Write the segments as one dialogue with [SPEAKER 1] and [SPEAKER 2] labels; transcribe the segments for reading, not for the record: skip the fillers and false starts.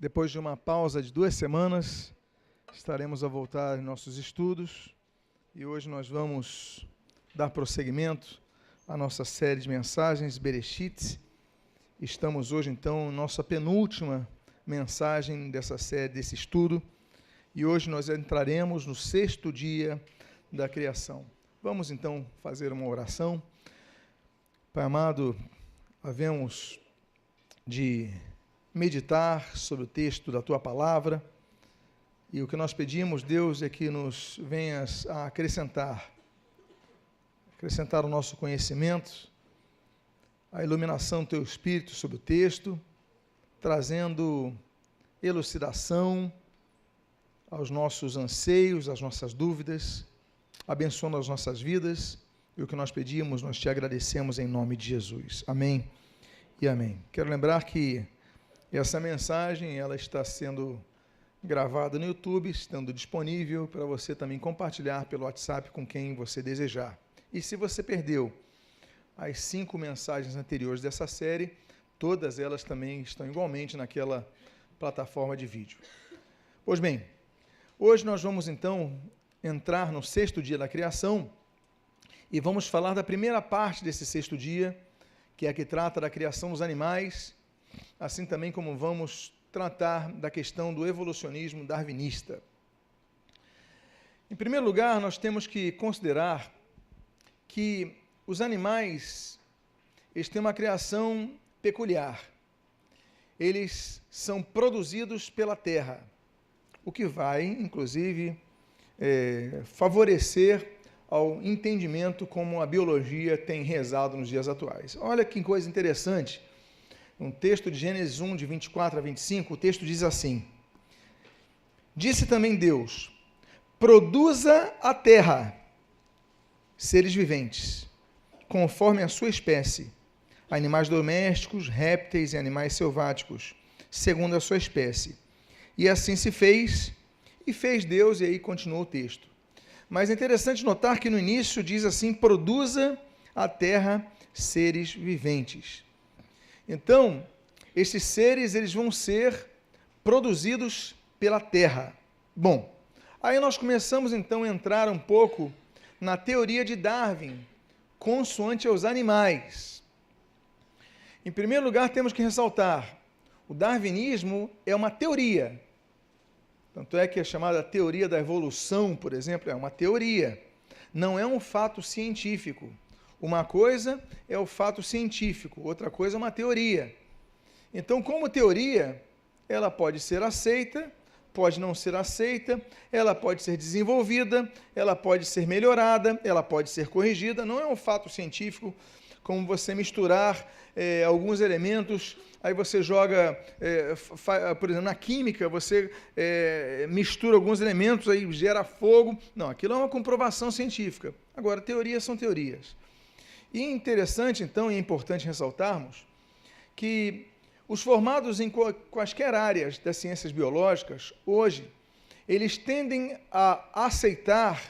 [SPEAKER 1] Depois de uma pausa de 2 semanas, estaremos a voltar em nossos estudos e hoje nós vamos dar prosseguimento à nossa série de mensagens Bereshit. Estamos hoje, então, nossa penúltima mensagem dessa série, desse estudo, e hoje nós entraremos no 6º dia da criação. Vamos, então, fazer uma oração. Pai amado, havemos de meditar sobre o texto da Tua Palavra, e o que nós pedimos, Deus, é que nos venhas a acrescentar o nosso conhecimento, a iluminação do Teu Espírito sobre o texto, trazendo elucidação aos nossos anseios, às nossas dúvidas, abençoando as nossas vidas, e o que nós pedimos, nós Te agradecemos em nome de Jesus. Amém e amém. Quero lembrar que essa mensagem, ela está sendo gravada no YouTube, estando disponível para você também compartilhar pelo WhatsApp com quem você desejar. E se você perdeu as 5 mensagens anteriores dessa série, todas elas também estão igualmente naquela plataforma de vídeo. Pois bem, hoje nós vamos então entrar no 6º dia da criação e vamos falar da primeira parte desse 6º dia, que é a que trata da criação dos animais, assim também como vamos tratar da questão do evolucionismo darwinista. Em primeiro lugar, nós temos que considerar que os animais, eles têm uma criação peculiar. Eles são produzidos pela terra, o que vai, inclusive, favorecer ao entendimento como a biologia tem rezado nos dias atuais. Olha que coisa interessante. Um texto de Gênesis 1, de 24 a 25, o texto diz assim: Disse também Deus, produza a terra seres viventes, conforme a sua espécie, animais domésticos, répteis e animais selváticos, segundo a sua espécie. E assim se fez, e fez Deus, e aí continua o texto. Mas é interessante notar que no início diz assim, produza a terra seres viventes. Então, esses seres, eles vão ser produzidos pela terra. Bom, aí nós começamos então a entrar um pouco na teoria de Darwin, consoante aos animais. Em primeiro lugar, temos que ressaltar, o darwinismo é uma teoria. Tanto é que é chamada teoria da evolução, por exemplo, é uma teoria. Não é um fato científico. Uma coisa é o fato científico, outra coisa é uma teoria. Então, como teoria, ela pode ser aceita, pode não ser aceita, ela pode ser desenvolvida, ela pode ser melhorada, ela pode ser corrigida. Não é um fato científico como você misturar alguns elementos, aí você joga, por exemplo, na química, você mistura alguns elementos, aí gera fogo. Não, aquilo é uma comprovação científica. Agora, teorias são teorias. E é interessante, então, e é importante ressaltarmos que os formados em quaisquer áreas das ciências biológicas, hoje, eles tendem a aceitar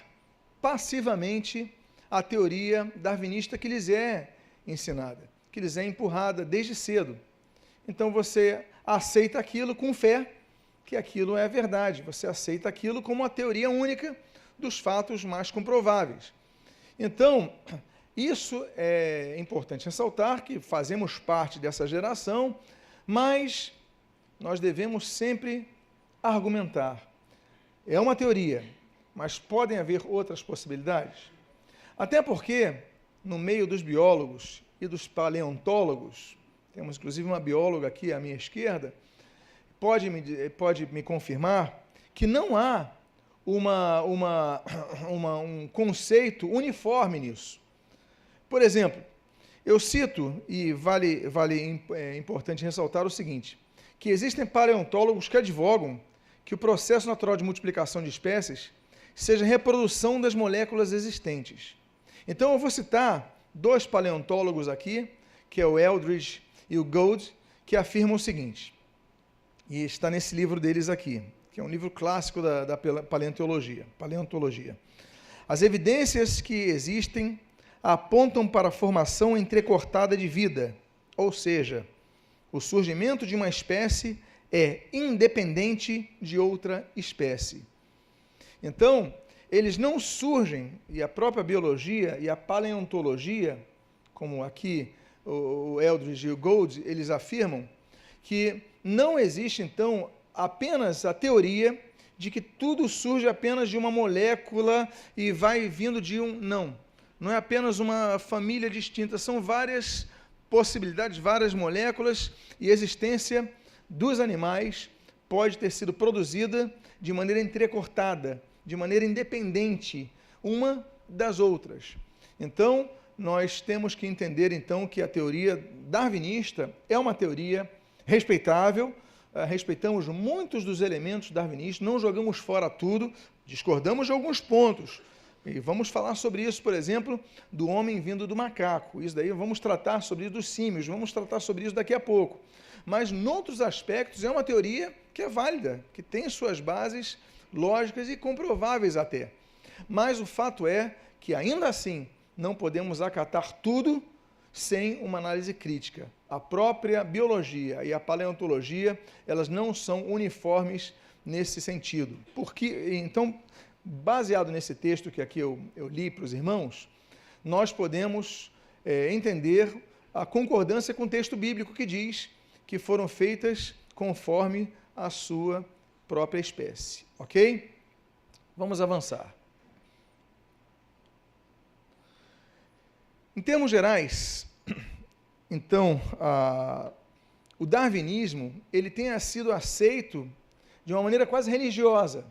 [SPEAKER 1] passivamente a teoria darwinista que lhes é ensinada, que lhes é empurrada desde cedo. Então, você aceita aquilo com fé, que aquilo é verdade. Você aceita aquilo como uma teoria única dos fatos mais comprováveis. Então, isso é importante ressaltar, que fazemos parte dessa geração, mas nós devemos sempre argumentar. É uma teoria, mas podem haver outras possibilidades. Até porque, no meio dos biólogos e dos paleontólogos, temos inclusive uma bióloga aqui à minha esquerda, pode me confirmar que não há um conceito uniforme nisso. Por exemplo, eu cito, e é importante ressaltar o seguinte, que existem paleontólogos que advogam que o processo natural de multiplicação de espécies seja a reprodução das moléculas existentes. Então, eu vou citar 2 paleontólogos aqui, que é o Eldridge e o Gould, que afirmam o seguinte, e está nesse livro deles aqui, que é um livro clássico da paleontologia. As evidências que existem apontam para a formação entrecortada de vida, ou seja, O surgimento de uma espécie é independente de outra espécie. Então, eles não surgem, e a própria biologia e a paleontologia, como aqui o Eldridge e o Gould, eles afirmam que não existe, então, apenas a teoria de que tudo surge apenas de uma molécula e vai vindo de um... Não é apenas uma família distinta, são várias possibilidades, várias moléculas, e a existência dos animais pode ter sido produzida de maneira entrecortada, de maneira independente, uma das outras. Então, nós temos que entender, então, que a teoria darwinista é uma teoria respeitável, respeitamos muitos dos elementos darwinistas, não jogamos fora tudo, discordamos de alguns pontos. E vamos falar sobre isso, por exemplo, do homem vindo do macaco. Isso daí, vamos tratar sobre isso dos símios, vamos tratar sobre isso daqui a pouco. Mas, em outros aspectos, é uma teoria que é válida, que tem suas bases lógicas e comprováveis até. Mas o fato é que, ainda assim, não podemos acatar tudo sem uma análise crítica. A própria biologia e a paleontologia, elas não são uniformes nesse sentido. Porque, então, baseado nesse texto que aqui eu li para os irmãos, nós podemos entender a concordância com o texto bíblico que diz que foram feitas conforme a sua própria espécie. Ok? Vamos avançar. Em termos gerais, então, o darwinismo ele tenha sido aceito de uma maneira quase religiosa.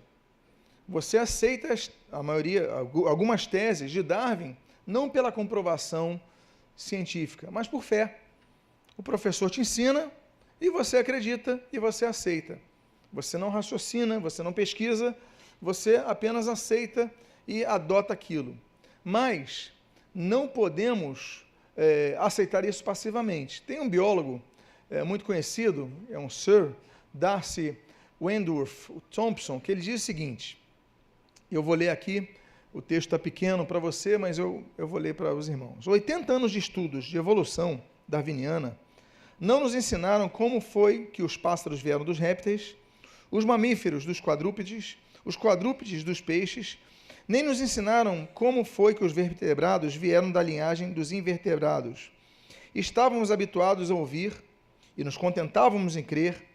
[SPEAKER 1] Você aceita a maioria, algumas teses de Darwin, não pela comprovação científica, mas por fé. O professor te ensina e você acredita e você aceita. Você não raciocina, você não pesquisa, você apenas aceita e adota aquilo. Mas não podemos aceitar isso passivamente. Tem um biólogo muito conhecido, é um Sir Darcy Wentworth Thompson, que ele diz o seguinte, eu vou ler aqui, o texto está pequeno para você, mas eu vou ler para os irmãos. 80 anos de estudos de evolução darwiniana não nos ensinaram como foi que os pássaros vieram dos répteis, os mamíferos dos quadrúpedes, os quadrúpedes dos peixes, nem nos ensinaram como foi que os vertebrados vieram da linhagem dos invertebrados. Estávamos habituados a ouvir, e nos contentávamos em crer,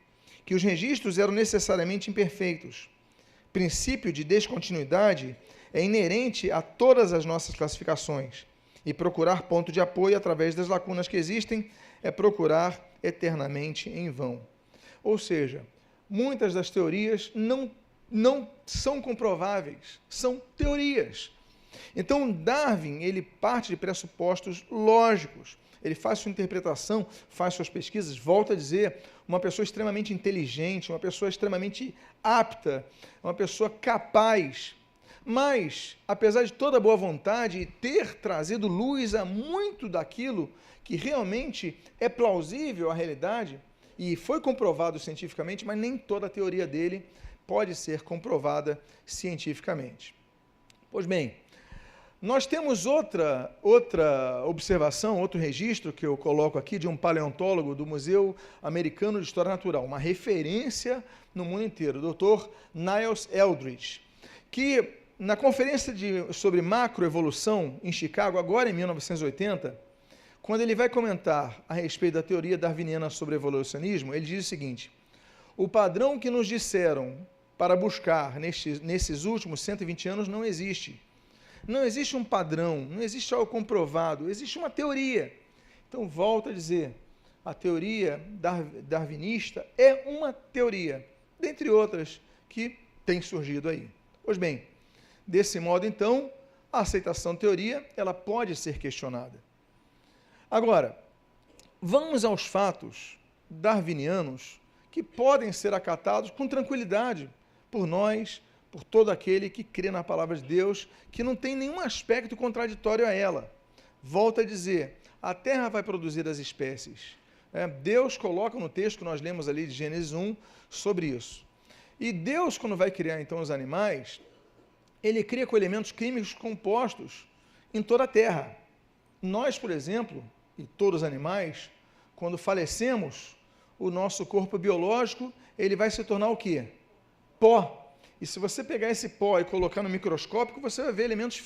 [SPEAKER 1] que os registros eram necessariamente imperfeitos. Princípio de descontinuidade é inerente a todas as nossas classificações, e procurar ponto de apoio através das lacunas que existem é procurar eternamente em vão. Ou seja, muitas das teorias não são comprováveis, são teorias. Então, Darwin, ele parte de pressupostos lógicos, ele faz sua interpretação, faz suas pesquisas, volta a dizer, uma pessoa extremamente inteligente, uma pessoa extremamente apta, uma pessoa capaz. Mas, apesar de toda a boa vontade e ter trazido luz a muito daquilo que realmente é plausível à realidade, e foi comprovado cientificamente, mas nem toda a teoria dele pode ser comprovada cientificamente. Pois bem, nós temos outra observação, outro registro que eu coloco aqui de um paleontólogo do Museu Americano de História Natural, uma referência no mundo inteiro, o Dr. Niles Eldridge, que na conferência sobre macroevolução em Chicago, agora em 1980, quando ele vai comentar a respeito da teoria darwiniana sobre evolucionismo, ele diz o seguinte, o padrão que nos disseram para buscar nesses últimos 120 anos não existe. Não existe um padrão, não existe algo comprovado, existe uma teoria. Então, volto a dizer, a teoria darwinista é uma teoria, dentre outras que tem surgido aí. Pois bem, desse modo, então, a aceitação da teoria, ela pode ser questionada. Agora, vamos aos fatos darwinianos que podem ser acatados com tranquilidade por nós, por todo aquele que crê na palavra de Deus, que não tem nenhum aspecto contraditório a ela. Volto a dizer, a terra vai produzir as espécies. Deus coloca no texto que nós lemos ali de Gênesis 1 sobre isso. E Deus, quando vai criar então os animais, ele cria com elementos químicos compostos em toda a terra. Nós, por exemplo, e todos os animais, quando falecemos, o nosso corpo biológico, ele vai se tornar o quê? Pó. E se você pegar esse pó e colocar no microscópio, você vai ver elementos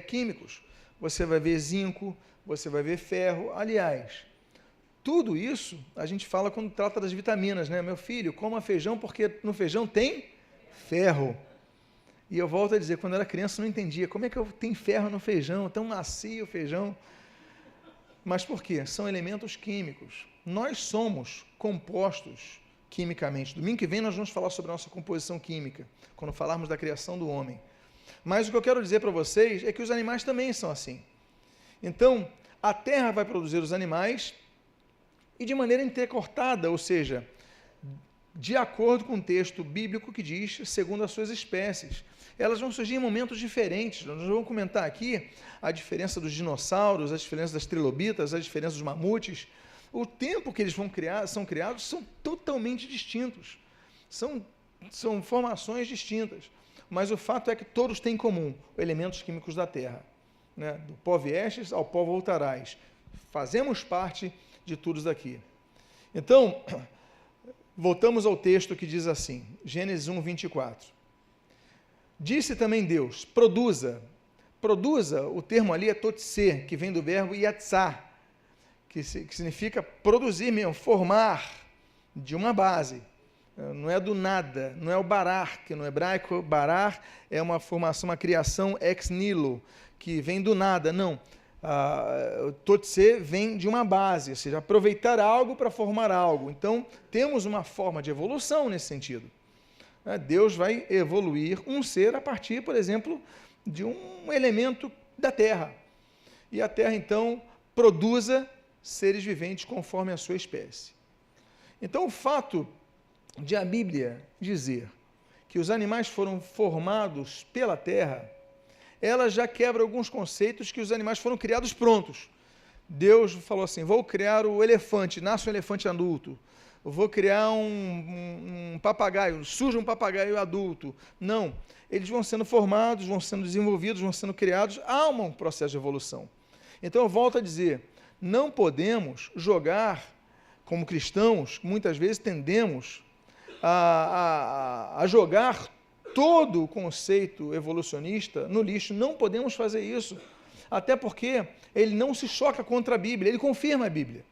[SPEAKER 1] químicos. Você vai ver zinco, você vai ver ferro. Aliás, tudo isso a gente fala quando trata das vitaminas, né? Meu filho, coma feijão porque no feijão tem ferro. E eu volto a dizer, quando eu era criança eu não entendia. Como é que eu tenho ferro no feijão? Tão macio o feijão. Mas por quê? São elementos químicos. Nós somos compostos quimicamente. Domingo que vem nós vamos falar sobre a nossa composição química, quando falarmos da criação do homem. Mas o que eu quero dizer para vocês é que os animais também são assim. Então, a terra vai produzir os animais e de maneira intercortada, ou seja, de acordo com o texto bíblico que diz, segundo as suas espécies. Elas vão surgir em momentos diferentes. Nós vamos comentar aqui a diferença dos dinossauros, a diferença das trilobitas, a diferença dos mamutes. O tempo que eles são criados são totalmente distintos. São formações distintas. Mas o fato é que todos têm em comum elementos químicos da Terra. Né? Do pó viestes ao pó voltarás. Fazemos parte de tudo isso daqui. Então, voltamos ao texto que diz assim, Gênesis 1, 24. Disse também Deus, produza. Produza, o termo ali é totse, que vem do verbo yatzá, que significa produzir mesmo, formar de uma base. Não é do nada, não é o barar, que no hebraico barar é uma formação, uma criação ex nihilo, que vem do nada, não. Totse vem de uma base, ou seja, aproveitar algo para formar algo. Então, temos uma forma de evolução nesse sentido. Deus vai evoluir um ser a partir, por exemplo, de um elemento da Terra. E a Terra, então, produza seres viventes conforme a sua espécie. Então, o fato de a Bíblia dizer que os animais foram formados pela Terra, ela já quebra alguns conceitos que os animais foram criados prontos. Deus falou assim, vou criar o elefante, nasce um elefante adulto. Vou criar um papagaio, surge um papagaio adulto. Não, eles vão sendo formados, vão sendo desenvolvidos, vão sendo criados, há um processo de evolução. Então, eu volto a dizer, não podemos jogar, como cristãos, muitas vezes tendemos a jogar todo o conceito evolucionista no lixo. Não podemos fazer isso, até porque ele não se choca contra a Bíblia, ele confirma a Bíblia.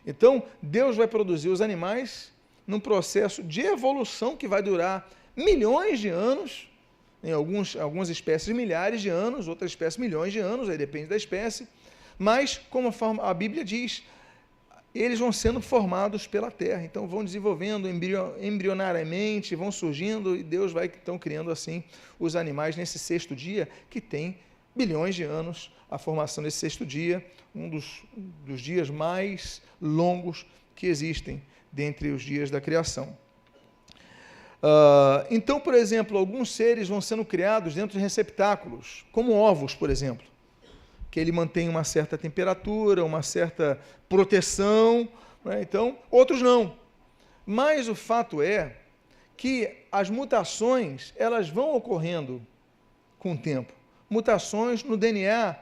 [SPEAKER 1] Então, Deus vai produzir os animais num processo de evolução que vai durar milhões de anos, em algumas espécies milhares de anos, outras espécies milhões de anos, aí depende da espécie, mas, como a Bíblia diz, eles vão sendo formados pela terra, então vão desenvolvendo embrionariamente, vão surgindo, e Deus vai então criando assim os animais nesse sexto dia, que tem bilhões de anos, a formação desse sexto dia, um dos dias mais longos que existem dentre os dias da criação. Então, por exemplo, alguns seres vão sendo criados dentro de receptáculos, como ovos, por exemplo, que ele mantém uma certa temperatura, uma certa proteção, né? Então, outros não. Mas o fato é que as mutações, elas vão ocorrendo com o tempo. Mutações no DNA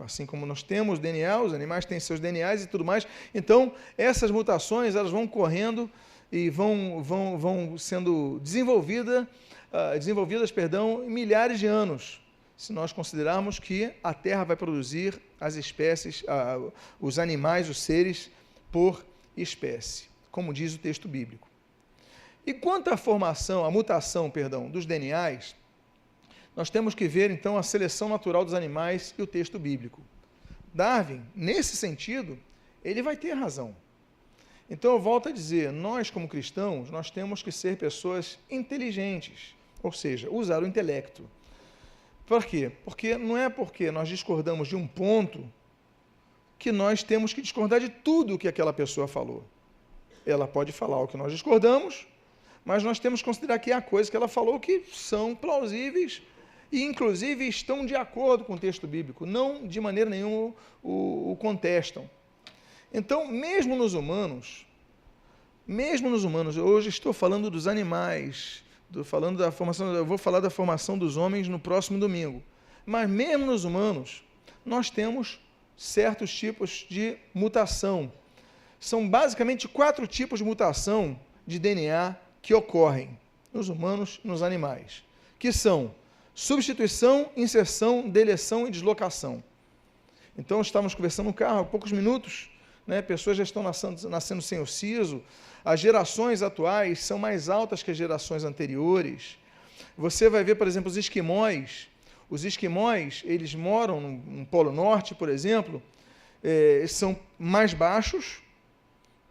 [SPEAKER 1] assim como nós temos DNA, os animais têm seus DNAs e tudo mais. Então, essas mutações, elas vão correndo e vão sendo desenvolvidas, em milhares de anos, se nós considerarmos que a Terra vai produzir as espécies, os animais, os seres, por espécie, como diz o texto bíblico. E quanto à mutação dos DNAs, nós temos que ver, então, a seleção natural dos animais e o texto bíblico. Darwin, nesse sentido, ele vai ter razão. Então, eu volto a dizer, nós, como cristãos, nós temos que ser pessoas inteligentes, ou seja, usar o intelecto. Por quê? Porque não é porque nós discordamos de um ponto que nós temos que discordar de tudo o que aquela pessoa falou. Ela pode falar o que nós discordamos, mas nós temos que considerar que há coisas que ela falou que são plausíveis e, inclusive, estão de acordo com o texto bíblico, não de maneira nenhuma o contestam. Então, mesmo nos humanos, hoje estou falando dos animais, eu vou falar da formação dos homens no próximo domingo, mas mesmo nos humanos, nós temos certos tipos de mutação. são basicamente 4 tipos de mutação de DNA que ocorrem nos humanos e nos animais, que são substituição, inserção, deleção e deslocação. Então, estávamos conversando no carro há poucos minutos, né? Pessoas já estão nascendo sem o siso, as gerações atuais são mais altas que as gerações anteriores. Você vai ver, por exemplo, os esquimós. Os esquimós, eles moram no Polo Norte, por exemplo, são mais baixos,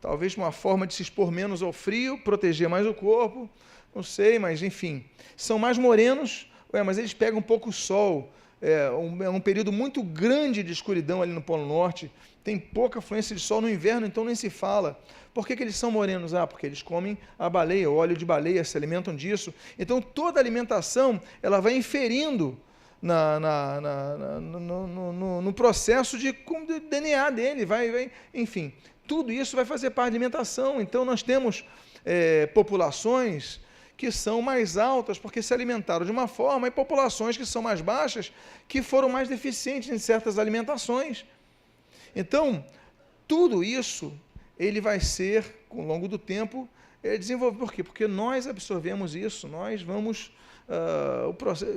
[SPEAKER 1] talvez uma forma de se expor menos ao frio, proteger mais o corpo, não sei, mas enfim. São mais morenos, mas eles pegam um pouco o sol. É um período muito grande de escuridão ali no Polo Norte, tem pouca fluência de sol no inverno, então nem se fala. Por que eles são morenos? Porque eles comem a baleia, o óleo de baleia, se alimentam disso. Então toda a alimentação ela vai inferindo no processo de DNA dele, enfim, tudo isso vai fazer parte da alimentação. Então nós temos populações que são mais altas porque se alimentaram de uma forma, e populações que são mais baixas que foram mais deficientes em certas alimentações. Então, tudo isso ele vai ser, ao longo do tempo, desenvolvido. Por quê? Porque nós absorvemos isso, nós vamos,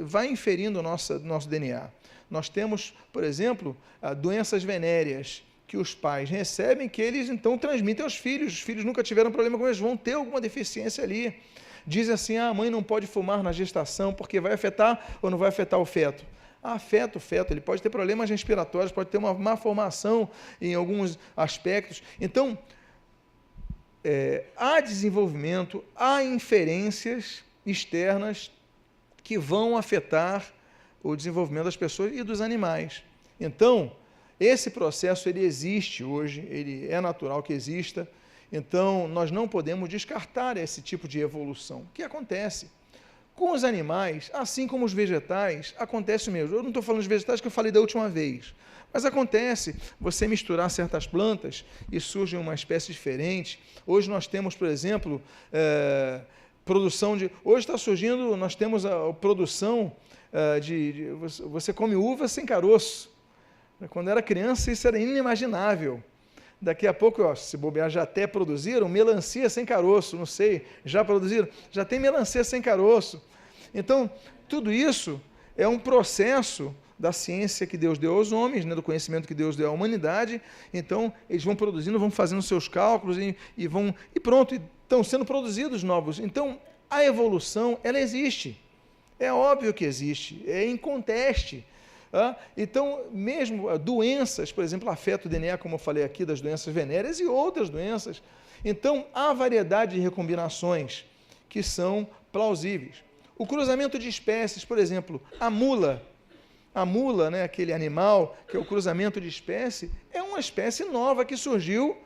[SPEAKER 1] vai inferindo o nosso DNA. Nós temos, por exemplo, doenças venéreas que os pais recebem, que eles então transmitem aos filhos. Os filhos nunca tiveram problema com eles, vão ter alguma deficiência ali. Dizem assim, a mãe não pode fumar na gestação porque vai afetar ou não vai afetar o feto. Afeta o feto, ele pode ter problemas respiratórios, pode ter uma má formação em alguns aspectos. Então, há desenvolvimento, há inferências externas que vão afetar o desenvolvimento das pessoas e dos animais. Então, esse processo ele existe hoje, ele é natural que exista. Então, nós não podemos descartar esse tipo de evolução. O que acontece? Com os animais, assim como os vegetais, acontece o mesmo. Eu não estou falando dos vegetais que eu falei da última vez, mas acontece você misturar certas plantas e surge uma espécie diferente. Hoje nós temos, por exemplo, produção de... Hoje está surgindo, nós temos a produção você come uva sem caroço. Quando era criança, isso era inimaginável. Daqui a pouco, se bobear, já até produziram melancia sem caroço, não sei, já produziram? Já tem melancia sem caroço. Então, tudo isso é um processo da ciência que Deus deu aos homens, né, do conhecimento que Deus deu à humanidade. Então, eles vão produzindo, vão fazendo seus cálculos e pronto, estão sendo produzidos novos. Então, a evolução, ela existe. É óbvio que existe, é inconteste. Então, mesmo doenças, por exemplo, afeta o DNA, como eu falei aqui, das doenças venéreas e outras doenças. Então, há variedade de recombinações que são plausíveis. O cruzamento de espécies, por exemplo, a mula, né, aquele animal que é o cruzamento de espécie, é uma espécie nova que surgiu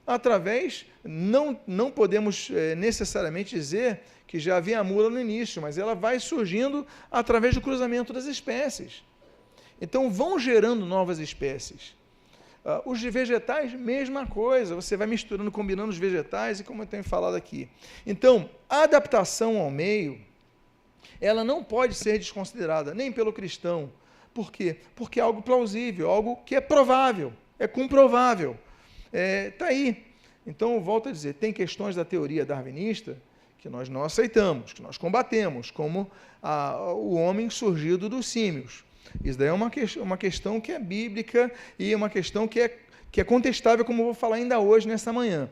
[SPEAKER 1] através, não podemos necessariamente dizer que já havia a mula no início, mas ela vai surgindo através do cruzamento das espécies. Então, vão gerando novas espécies. Os vegetais, mesma coisa. Você vai misturando, combinando os vegetais, e como eu tenho falado aqui. Então, a adaptação ao meio, ela não pode ser desconsiderada, nem pelo cristão. Por quê? Porque é algo plausível, algo que é provável, é comprovável. Está aí. Então, eu volto a dizer, tem questões da teoria darwinista que nós não aceitamos, que nós combatemos, como o homem surgido dos símios. Isso daí é uma questão que é bíblica e uma questão que é contestável, como eu vou falar ainda hoje, nessa manhã.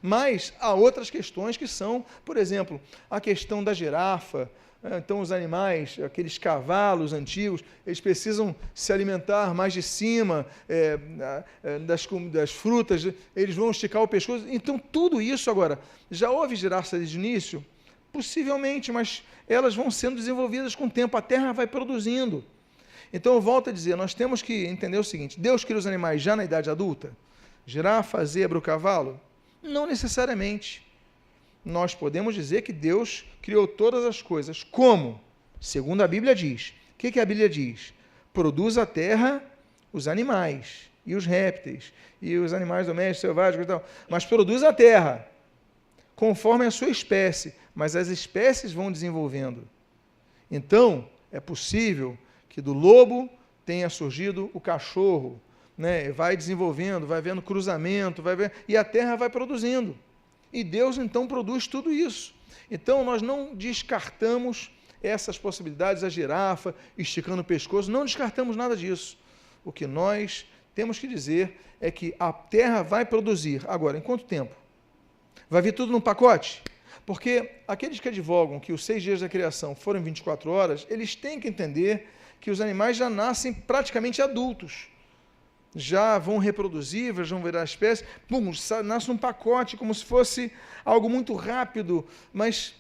[SPEAKER 1] Mas há outras questões que são, por exemplo, a questão da girafa. Então, os animais, aqueles cavalos antigos, eles precisam se alimentar mais de cima das frutas, eles vão esticar o pescoço. Então, tudo isso agora, já houve girafa desde o início? Possivelmente, mas elas vão sendo desenvolvidas com o tempo, a terra vai produzindo. Então, eu volto a dizer, nós temos que entender o seguinte, Deus cria os animais já na idade adulta? Girafa, zebra, o cavalo? Não necessariamente. Nós podemos dizer que Deus criou todas as coisas. Como? Segundo a Bíblia diz. O que a Bíblia diz? Produz a terra os animais, e os répteis, e os animais domésticos, selváticos e tal. Mas produz a terra, conforme a sua espécie. Mas as espécies vão desenvolvendo. Então, é possível que do lobo tenha surgido o cachorro, né? Vai desenvolvendo, vai vendo cruzamento, e a terra vai produzindo. E Deus, então, produz tudo isso. Então, nós não descartamos essas possibilidades, a girafa esticando o pescoço, não descartamos nada disso. O que nós temos que dizer é que a terra vai produzir. Agora, em quanto tempo? Vai vir tudo num pacote? Porque aqueles que advogam que os 6 dias da criação foram 24 horas, eles têm que entender que os animais já nascem praticamente adultos. Já vão reproduzir, já vão virar espécie, nasce num pacote, como se fosse algo muito rápido, mas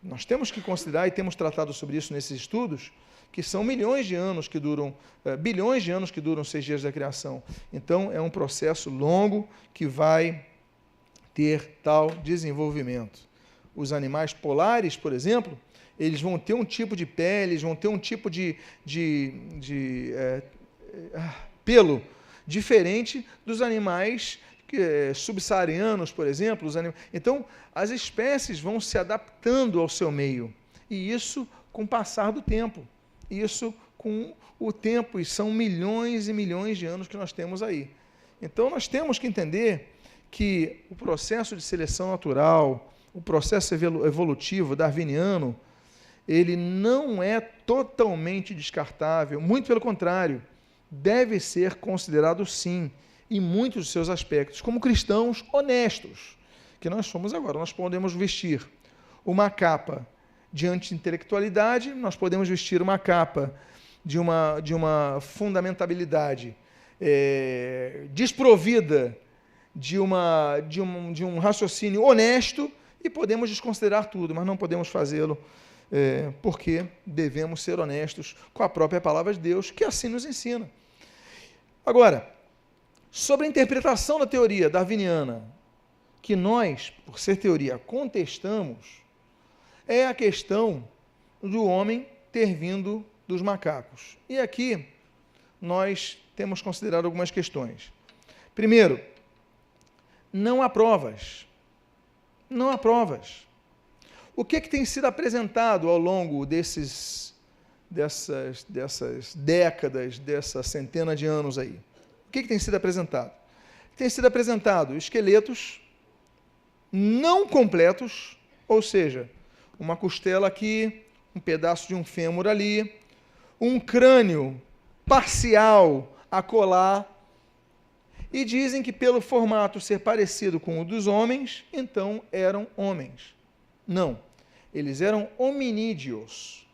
[SPEAKER 1] nós temos que considerar, e temos tratado sobre isso nesses estudos, que são milhões de anos que duram, bilhões de anos que duram 6 dias da criação. Então, é um processo longo que vai ter tal desenvolvimento. Os animais polares, por exemplo, eles vão ter um tipo de pele, eles vão ter um tipo de pelo diferente dos animais subsaarianos, por exemplo. Então, as espécies vão se adaptando ao seu meio. E isso com o passar do tempo. Isso com o tempo, e são milhões e milhões de anos que nós temos aí. Então, nós temos que entender que o processo de seleção natural, o processo evolutivo darwiniano, ele não é totalmente descartável, muito pelo contrário, deve ser considerado sim, em muitos de seus aspectos, como cristãos honestos, que nós somos agora. Nós podemos vestir uma capa de anti-intelectualidade, nós podemos vestir uma capa de uma fundamentabilidade desprovida de um raciocínio honesto, e podemos desconsiderar tudo, mas não podemos fazê-lo porque devemos ser honestos com a própria palavra de Deus, que assim nos ensina. Agora, sobre a interpretação da teoria darwiniana, que nós, por ser teoria, contestamos, é a questão do homem ter vindo dos macacos. E aqui nós temos considerado algumas questões. Primeiro, não há provas. Não há provas. O que tem sido apresentado ao longo dessas décadas, dessa centena de anos aí? O que tem sido apresentado? Tem sido apresentado esqueletos não completos, ou seja, uma costela aqui, um pedaço de um fêmur ali, um crânio parcial acolá, e dizem que pelo formato ser parecido com o dos homens, então eram homens. Não, eles eram hominídeos.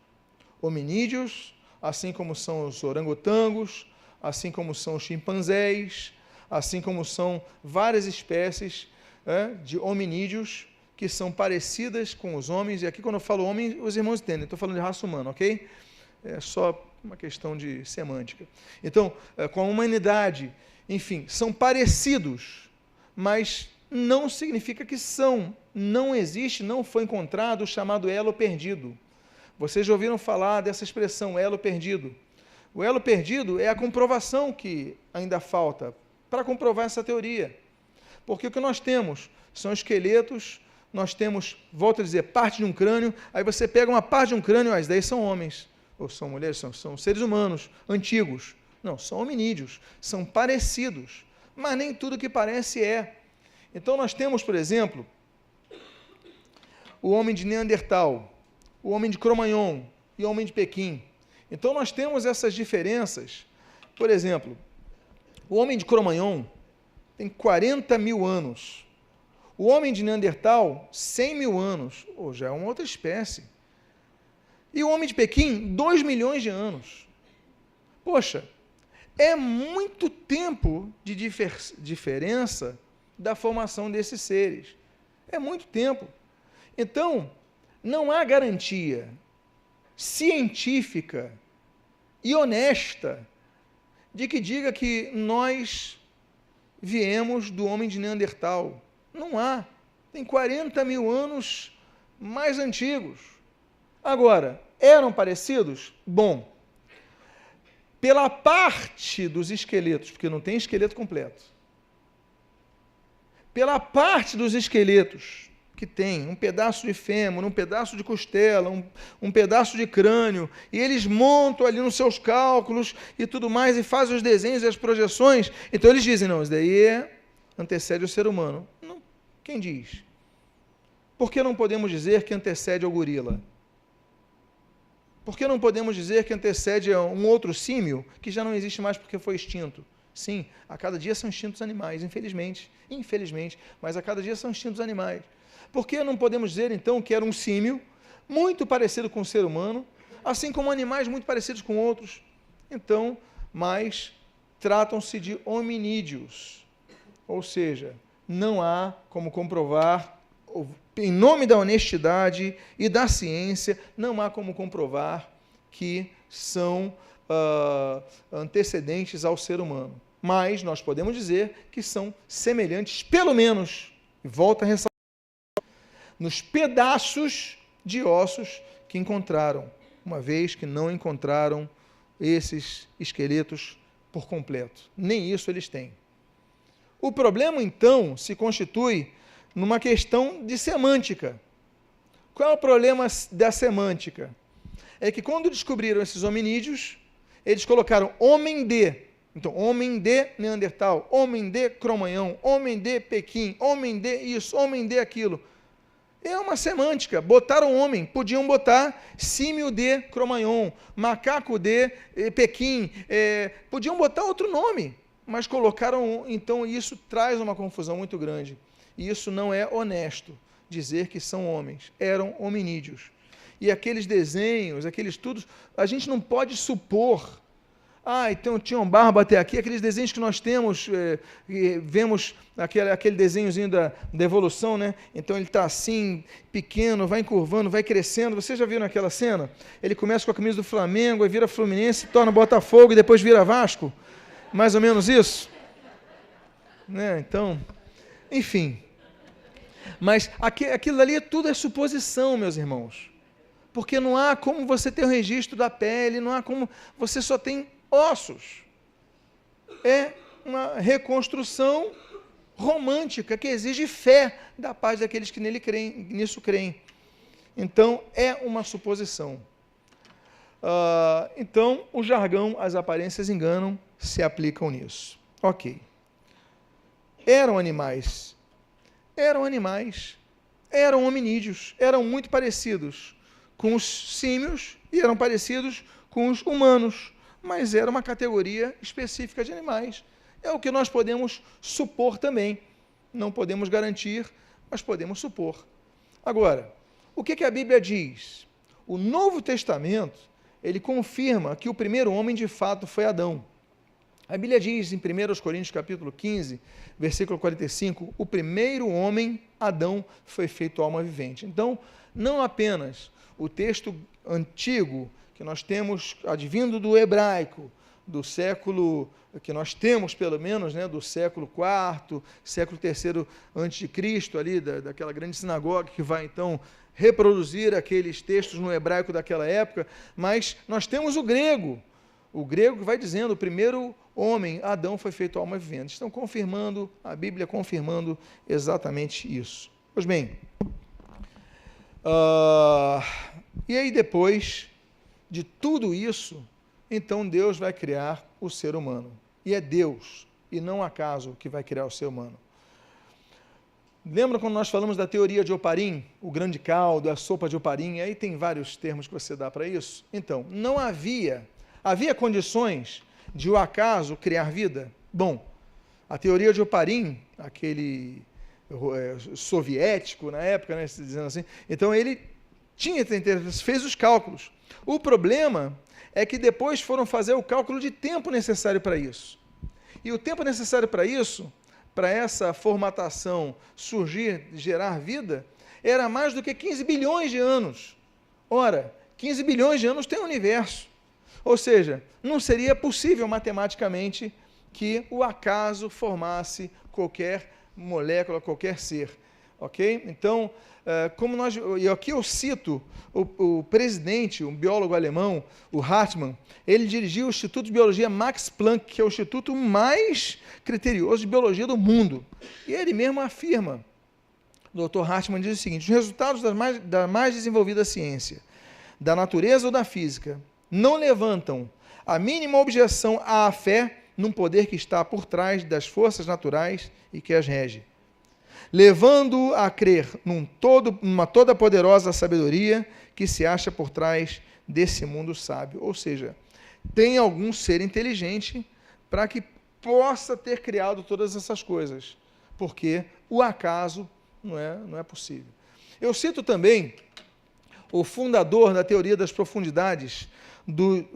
[SPEAKER 1] Hominídeos, assim como são os orangotangos, assim como são os chimpanzés, assim como são várias espécies de hominídeos que são parecidas com os homens, e aqui quando eu falo homem, os irmãos entendem, estou falando de raça humana, ok? É só uma questão de semântica. Então, com a humanidade, enfim, são parecidos, mas não significa que são. Não existe, não foi encontrado o chamado elo perdido. Vocês já ouviram falar dessa expressão, elo perdido? O elo perdido é a comprovação que ainda falta para comprovar essa teoria. Porque o que nós temos são esqueletos, nós temos, volto a dizer, parte de um crânio, aí você pega uma parte de um crânio, as daí são homens, ou são mulheres, são seres humanos, antigos. Não, são hominídeos, são parecidos, mas nem tudo que parece é. Então nós temos, por exemplo, o homem de Neandertal, o homem de Cro-Magnon e o homem de Pequim. Então nós temos essas diferenças. Por exemplo, o homem de Cro-Magnon tem 40 mil anos. O homem de Neandertal, 100 mil anos. Já é uma outra espécie. E o homem de Pequim, 2 milhões de anos. Poxa, é muito tempo de diferença da formação desses seres. É muito tempo. Então, não há garantia científica e honesta de que diga que nós viemos do homem de Neandertal. Não há. Tem 40 mil anos mais antigos. Agora, eram parecidos? Bom, pela parte dos esqueletos, porque não tem esqueleto completo, pela parte dos esqueletos que tem, um pedaço de fêmur, um pedaço de costela, um pedaço de crânio, e eles montam ali nos seus cálculos e tudo mais, e fazem os desenhos e as projeções. Então eles dizem, não, isso daí antecede o ser humano. Não, quem diz? Por que não podemos dizer que antecede ao gorila? Por que não podemos dizer que antecede a um outro símio que já não existe mais porque foi extinto? Sim, a cada dia são extintos animais, infelizmente, mas a cada dia são extintos animais. Por que não podemos dizer, então, que era um símio muito parecido com o ser humano, assim como animais muito parecidos com outros? Então, mas tratam-se de hominídeos, ou seja, não há como comprovar, em nome da honestidade e da ciência, não há como comprovar que são antecedentes ao ser humano. Mas nós podemos dizer que são semelhantes, pelo menos, e volto a ressaltar, nos pedaços de ossos que encontraram, uma vez que não encontraram esses esqueletos por completo. Nem isso eles têm. O problema, então, se constitui numa questão de semântica. Qual é o problema da semântica? É que quando descobriram esses hominídeos, eles colocaram homem de, então, homem de Neandertal, homem de Cro-Magnon, homem de Pequim, homem de isso, homem de aquilo. É uma semântica, botaram homem, podiam botar símio de Cro-Magnon, macaco de Pequim, podiam botar outro nome, mas colocaram, então isso traz uma confusão muito grande. E isso não é honesto, dizer que são homens, eram hominídeos. E aqueles desenhos, aqueles estudos, a gente não pode supor, então tinham barba até aqui, aqueles desenhos que nós temos, vemos aquele desenhozinho da evolução, né? Então ele está assim, pequeno, vai encurvando, vai crescendo. Vocês já viram aquela cena? Ele começa com a camisa do Flamengo, aí vira Fluminense, torna Botafogo e depois vira Vasco. Mais ou menos isso? Né? Então, enfim. Mas aquilo ali tudo é suposição, meus irmãos. Porque não há como você ter o registro da pele, não há como... Você só tem ossos. É uma reconstrução romântica que exige fé da parte daqueles que nisso creem. Então, é uma suposição. Então, o jargão, as aparências enganam, se aplicam nisso. Ok. Eram animais, eram hominídeos, eram muito parecidos com os símios e eram parecidos com os humanos, mas era uma categoria específica de animais. É o que nós podemos supor também. Não podemos garantir, mas podemos supor. Agora, o que a Bíblia diz? O Novo Testamento, ele confirma que o primeiro homem de fato foi Adão. A Bíblia diz em 1 Coríntios capítulo 15, versículo 45, o primeiro homem, Adão, foi feito alma vivente. Então, não apenas o texto antigo, que nós temos, advindo do hebraico, do século, que nós temos pelo menos, né, do século IV, século III a.C., ali, daquela grande sinagoga que vai então reproduzir aqueles textos no hebraico daquela época, mas nós temos o grego que vai dizendo, o primeiro homem, Adão, foi feito alma vivente. Estão confirmando, a Bíblia confirmando exatamente isso. Pois bem, e aí depois de tudo isso, então Deus vai criar o ser humano. E é Deus, e não acaso, que vai criar o ser humano. Lembra quando nós falamos da teoria de Oparim, o grande caldo, a sopa de Oparim? Aí tem vários termos que você dá para isso. Então, não havia condições de o acaso criar vida? Bom, a teoria de Oparim, aquele soviético na época, né, dizendo assim, então ele fez os cálculos. O problema é que depois foram fazer o cálculo de tempo necessário para isso. E o tempo necessário para isso, para essa formatação surgir, gerar vida, era mais do que 15 bilhões de anos. Ora, 15 bilhões de anos tem o universo. Ou seja, não seria possível matematicamente que o acaso formasse qualquer molécula, qualquer ser. Ok? Então, e aqui eu cito o presidente, um biólogo alemão, o Hartmann, ele dirigiu o Instituto de Biologia Max Planck, que é o instituto mais criterioso de biologia do mundo. E ele mesmo afirma, O Dr. Hartmann diz o seguinte: os resultados da mais desenvolvida ciência, da natureza ou da física, não levantam a mínima objeção à fé num poder que está por trás das forças naturais e que as rege, levando-o a crer numa toda poderosa sabedoria que se acha por trás desse mundo sábio. Ou seja, tem algum ser inteligente para que possa ter criado todas essas coisas, porque o acaso não é possível. Eu cito também o fundador da teoria das profundidades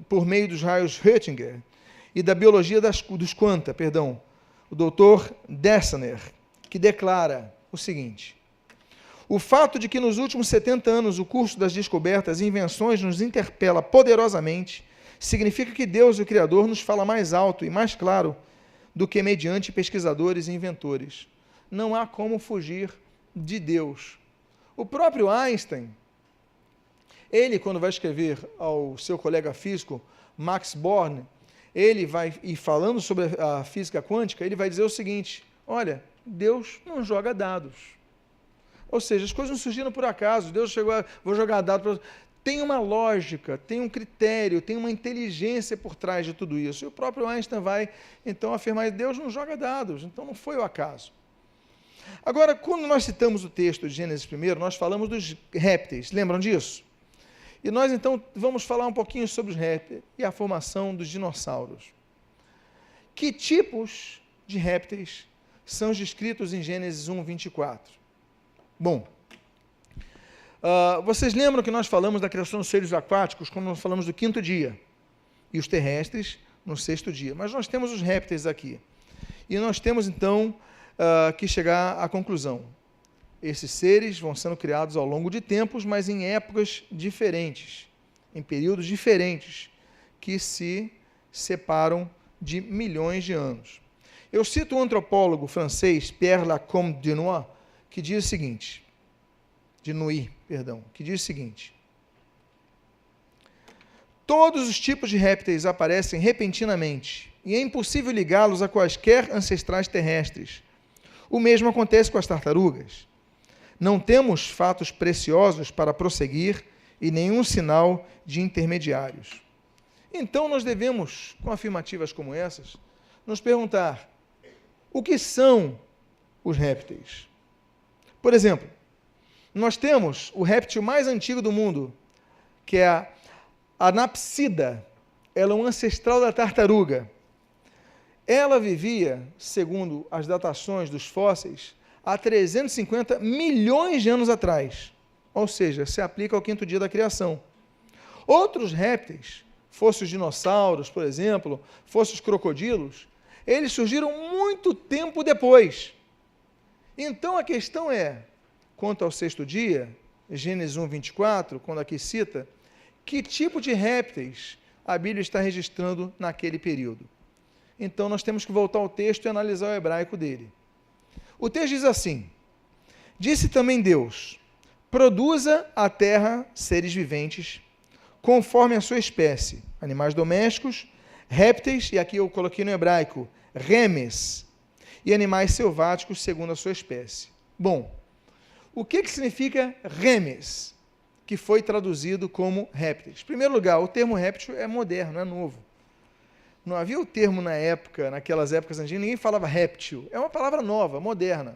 [SPEAKER 1] por meio dos raios Röntgen e da biologia dos quanta, o Dr. Dessner, que declara o seguinte: o fato de que nos últimos 70 anos o curso das descobertas e invenções nos interpela poderosamente significa que Deus, o Criador, nos fala mais alto e mais claro do que mediante pesquisadores e inventores. Não há como fugir de Deus. O próprio Einstein, ele, quando vai escrever ao seu colega físico, Max Born, ele vai, e falando sobre a física quântica, ele vai dizer o seguinte: olha, Deus não joga dados. Ou seja, as coisas não surgiram por acaso, Deus chegou a, vou jogar dados. Tem uma lógica, tem um critério, tem uma inteligência por trás de tudo isso. E o próprio Einstein vai, então, afirmar que Deus não joga dados, então não foi o acaso. Agora, quando nós citamos o texto de Gênesis 1, nós falamos dos répteis, lembram disso? E nós, então, vamos falar um pouquinho sobre os répteis e a formação dos dinossauros. Que tipos de répteis são descritos em Gênesis 1, 24? Bom, vocês lembram que nós falamos da criação dos seres aquáticos quando nós falamos do 5º dia, e os terrestres no 6º dia. Mas nós temos os répteis aqui. E nós temos, então, que chegar à conclusão. Esses seres vão sendo criados ao longo de tempos, mas em épocas diferentes, em períodos diferentes, que se separam de milhões de anos. Eu cito o antropólogo francês Pierre Lacombe de Nouy, que diz o seguinte, que diz o seguinte: todos os tipos de répteis aparecem repentinamente e é impossível ligá-los a quaisquer ancestrais terrestres. O mesmo acontece com as tartarugas. Não temos fatos preciosos para prosseguir e nenhum sinal de intermediários. Então, nós devemos, com afirmativas como essas, nos perguntar: o que são os répteis? Por exemplo, nós temos o réptil mais antigo do mundo, que é a Anapsida. Ela é um ancestral da tartaruga. Ela vivia, segundo as datações dos fósseis, há 350 milhões de anos atrás. Ou seja, se aplica ao 5º dia da criação. Outros répteis, fossem os dinossauros, por exemplo, fossem os crocodilos, eles surgiram muito tempo depois. Então a questão é, quanto ao 6º dia, Gênesis 1, 24, quando aqui cita, que tipo de répteis a Bíblia está registrando naquele período? Então nós temos que voltar ao texto e analisar o hebraico dele. O texto diz assim: disse também Deus, produza a terra seres viventes, conforme a sua espécie, animais domésticos, répteis, e aqui eu coloquei no hebraico, remes, e animais selváticos segundo a sua espécie. Bom, o que significa remes, que foi traduzido como répteis? Em primeiro lugar, o termo réptil é moderno, é novo. Não havia o termo naquelas épocas antigas, ninguém falava réptil. É uma palavra nova, moderna.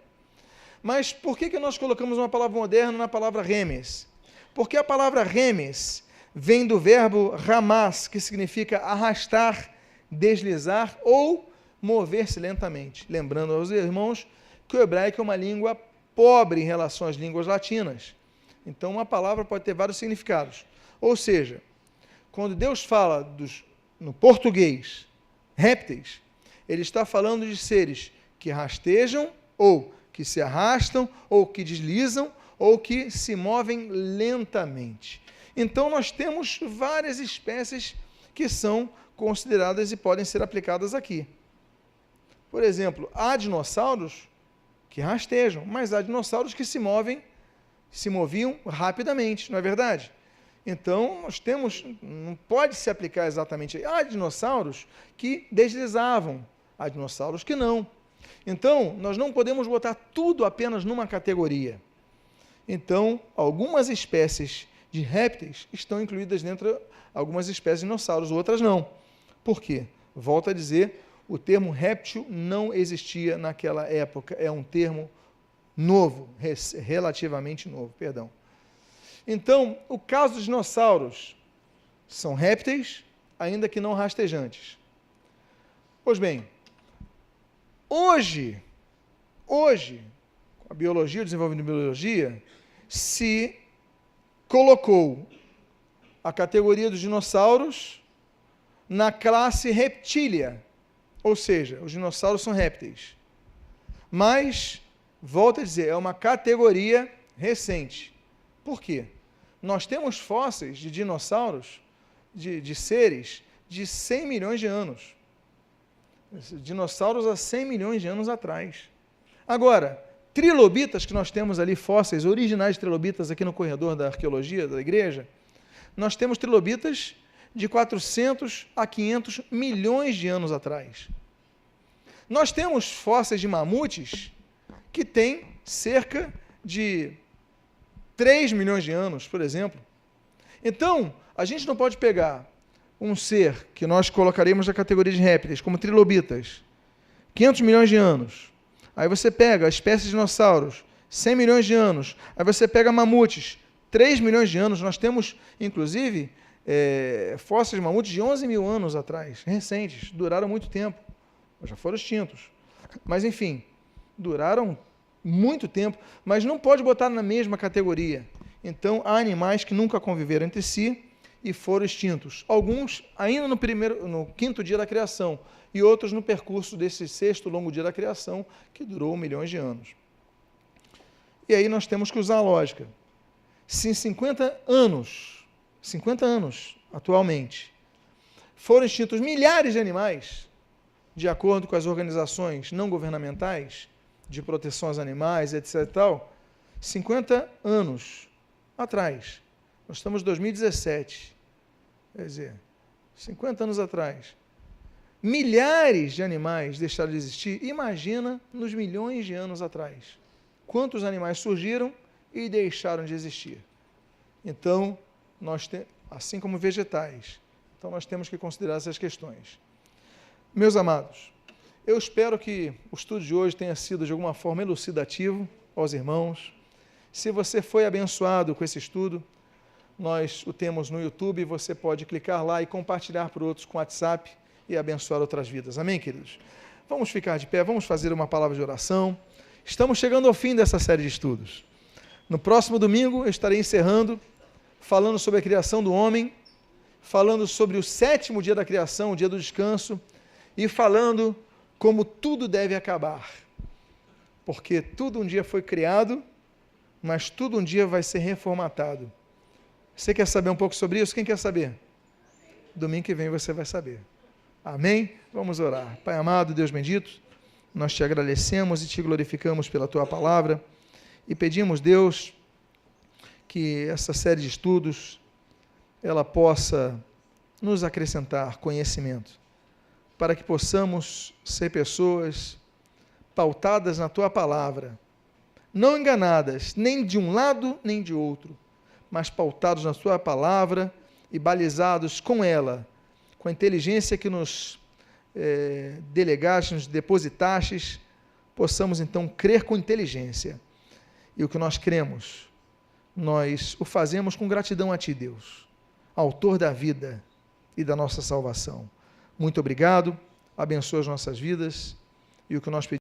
[SPEAKER 1] Mas por que nós colocamos uma palavra moderna na palavra remes? Porque a palavra remes vem do verbo ramás, que significa arrastar, deslizar ou mover-se lentamente. Lembrando aos irmãos que o hebraico é uma língua pobre em relação às línguas latinas. Então, uma palavra pode ter vários significados. Ou seja, quando Deus fala no português, répteis, ele está falando de seres que rastejam, ou que se arrastam, ou que deslizam, ou que se movem lentamente. Então, nós temos várias espécies que são consideradas e podem ser aplicadas aqui. Por exemplo, há dinossauros que rastejam, mas há dinossauros que se moviam rapidamente, não é verdade? Então, não pode se aplicar exatamente. Há dinossauros que deslizavam, há dinossauros que não. Então, nós não podemos botar tudo apenas numa categoria. Então, algumas espécies de répteis estão incluídas dentro de algumas espécies de dinossauros, outras não. Por quê? Volto a dizer, o termo réptil não existia naquela época, é um termo novo, relativamente novo, perdão. Então, o caso dos dinossauros são répteis, ainda que não rastejantes. Pois bem, hoje, com a biologia, o desenvolvimento de biologia, se colocou a categoria dos dinossauros na classe reptília, ou seja, os dinossauros são répteis. Mas, volto a dizer, é uma categoria recente. Por quê? Nós temos fósseis de dinossauros, de seres, de 100 milhões de anos. Dinossauros há 100 milhões de anos atrás. Agora, trilobitas, que nós temos ali, fósseis originais de trilobitas aqui no corredor da arqueologia da igreja, nós temos trilobitas de 400 a 500 milhões de anos atrás. Nós temos fósseis de mamutes que têm cerca de 3 milhões de anos, por exemplo. Então, a gente não pode pegar um ser que nós colocaremos na categoria de répteis, como trilobitas, 500 milhões de anos. Aí você pega a espécie de dinossauros, 100 milhões de anos. Aí você pega mamutes, 3 milhões de anos. Nós temos, inclusive, fósseis de mamutes de 11 mil anos atrás, recentes, duraram muito tempo, já foram extintos. Mas, enfim, duraram muito tempo, mas não pode botar na mesma categoria. Então, há animais que nunca conviveram entre si e foram extintos. Alguns ainda no quinto dia da criação, e outros no percurso desse sexto longo dia da criação, que durou milhões de anos. E aí nós temos que usar a lógica. Se em 50 anos atualmente, foram extintos milhares de animais, de acordo com as organizações não governamentais, de proteção aos animais, etc. e tal, 50 anos atrás, nós estamos em 2017, quer dizer, 50 anos atrás, milhares de animais deixaram de existir. Imagina nos milhões de anos atrás, quantos animais surgiram e deixaram de existir. Então, assim como vegetais, então nós temos que considerar essas questões. Meus amados, eu espero que o estudo de hoje tenha sido de alguma forma elucidativo aos irmãos. Se você foi abençoado com esse estudo, nós o temos no YouTube, você pode clicar lá e compartilhar por outros com o WhatsApp e abençoar outras vidas. Amém, queridos? Vamos ficar de pé, vamos fazer uma palavra de oração. Estamos chegando ao fim dessa série de estudos. No próximo domingo eu estarei encerrando, falando sobre a criação do homem, falando sobre o 7º dia da criação, o dia do descanso, e falando como tudo deve acabar. Porque tudo um dia foi criado, mas tudo um dia vai ser reformatado. Você quer saber um pouco sobre isso? Quem quer saber? Domingo que vem você vai saber. Amém? Vamos orar. Pai amado, Deus bendito, nós te agradecemos e te glorificamos pela tua palavra e pedimos, Deus, que essa série de estudos ela possa nos acrescentar conhecimento, para que possamos ser pessoas pautadas na tua palavra, não enganadas nem de um lado nem de outro, mas pautados na tua palavra e balizados com ela, com a inteligência que nos delegaste, nos depositastes, possamos então crer com inteligência. E o que nós cremos, nós o fazemos com gratidão a ti, Deus, autor da vida e da nossa salvação. Muito obrigado, abençoa as nossas vidas e o que nós pedimos.